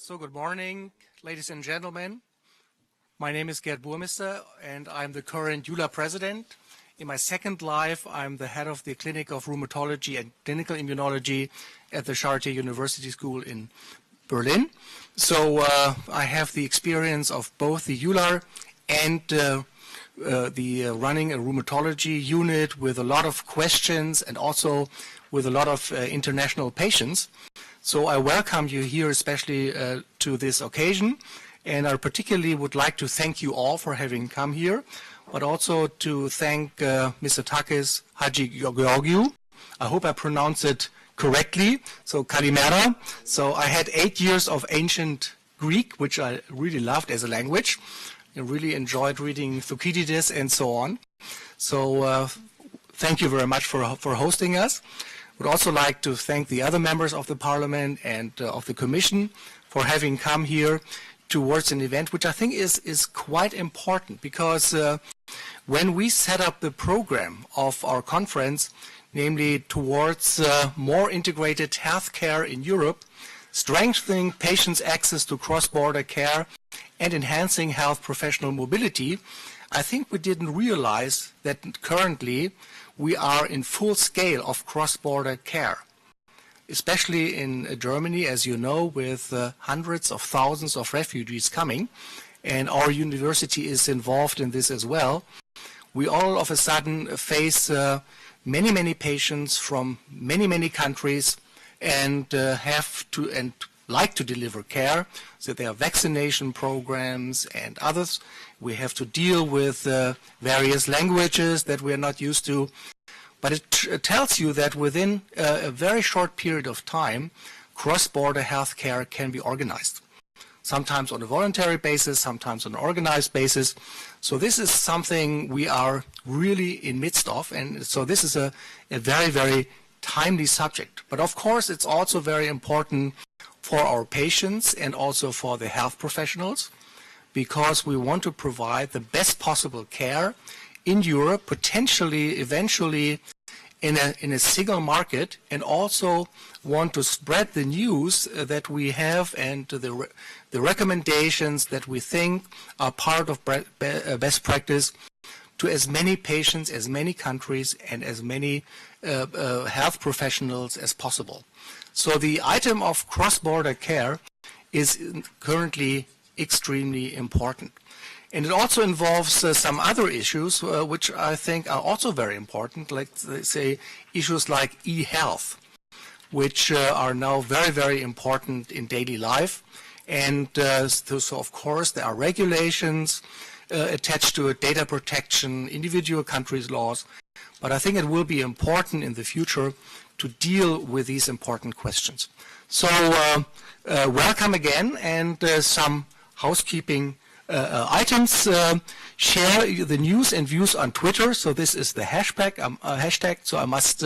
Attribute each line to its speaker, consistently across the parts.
Speaker 1: So good morning, ladies and gentlemen. My name is Gerd Burmester, and I'm the current EULAR President. In my second life, I'm the head of the Clinic of Rheumatology and Clinical Immunology at the Charité University School in Berlin. So I have the experience of both the EULAR and running a rheumatology unit with a lot of questions and also with a lot of international patients. So I welcome you here, especially to this occasion, and I particularly would like to thank you all for having come here, but also to thank Mr. Takis Haji Georgiou. I hope I pronounce it correctly. So Kalimera. So I had 8 years of ancient Greek, which I really loved as a language. I really enjoyed reading Thucydides and so on. So thank you very much for hosting us. Would also like to thank the other members of the Parliament and of the Commission for having come here towards an event which I think is quite important, because when we set up the program of our conference, namely towards more integrated healthcare in Europe, strengthening patients' access to cross-border care and enhancing health professional mobility, I think we didn't realize that currently we are in full scale of cross-border care, especially in Germany, as you know, with hundreds of thousands of refugees coming, and our university is involved in this as well. We all of a sudden face many patients from many countries and have to and like to deliver care. So there are vaccination programs and others. We have to deal with various languages that we are not used to. But it tells you that within a very short period of time, cross-border healthcare can be organized. Sometimes on a voluntary basis, sometimes on an organized basis. So this is something we are really in midst of. And so this is a very timely subject. But of course, it's also very important for our patients and also for the health professionals, because we want to provide the best possible care in Europe, potentially, eventually, in a single market, and also want to spread the news that we have and the recommendations that we think are part of best practice to as many patients, as many countries, and as many health professionals as possible. So the item of cross-border care is currently extremely important. And it also involves some other issues which I think are also very important, like, say, issues like e-health, which are now very important in daily life. And so, of course, there are regulations attached to it, data protection, individual countries' laws. But I think it will be important in the future to deal with these important questions. So welcome again, and some housekeeping items. Share the news and views on Twitter. So this is the hashtag. So I must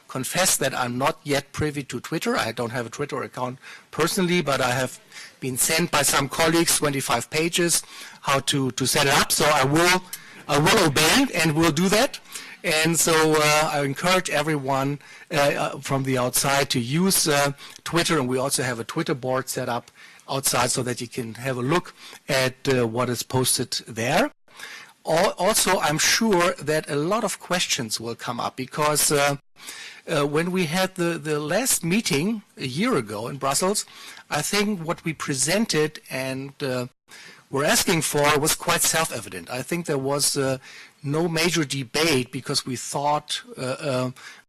Speaker 1: confess that I'm not yet privy to Twitter. I don't have a Twitter account personally, but I have been sent by some colleagues 25 pages how to set it up. So I will obey and will do that. And so I encourage everyone from the outside to use Twitter, and we also have a Twitter board set up outside so that you can have a look at what is posted there. Also, I'm sure that a lot of questions will come up, because when we had the last meeting a year ago in Brussels, I think what we presented and were asking for was quite self-evident. I think there was no major debate, because we thought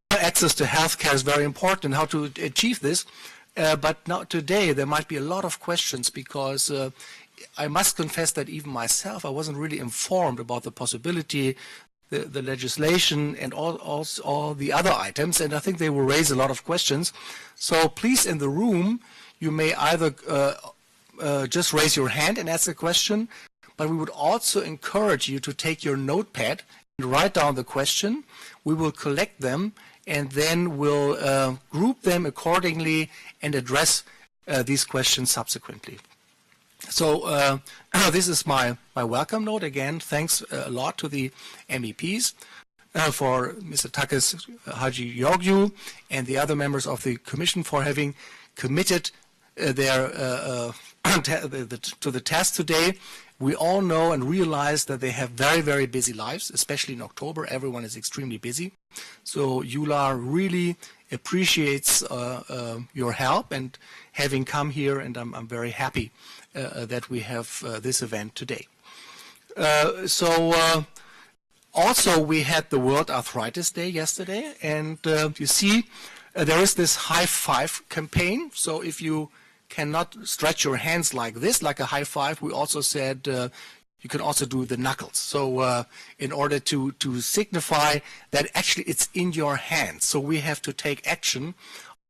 Speaker 1: access to healthcare is very important, how to achieve this. But now today there might be a lot of questions, because I must confess that even myself, I wasn't really informed about the possibility, the legislation, and all the other items, and I think they will raise a lot of questions. So please, in the room, you may either just raise your hand and ask a question, but we would also encourage you to take your notepad and write down the question. We will collect them, and then we'll group them accordingly and address these questions subsequently. So this is my welcome note. Again, thanks a lot to the MEPs, for Mr. Takis Haji Georgiou and the other members of the Commission for having committed to the test today. We all know and realize that they have very, very busy lives, especially in October. Everyone is extremely busy. So EULAR really appreciates your help and having come here, and I'm very happy that we have this event today. Also we had the World Arthritis Day yesterday, and you see there is this high five campaign. So if you cannot stretch your hands like this, like a high five, we also said you can also do the knuckles. So in order to signify that actually it's in your hands. So we have to take action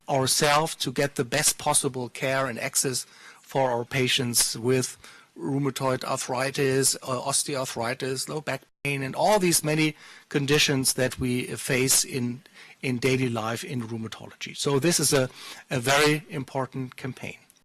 Speaker 1: ourselves to get the best possible care and access for our patients with rheumatoid arthritis, osteoarthritis, low back pain, and all these many conditions that we face in daily life in rheumatology. So this is a very important campaign.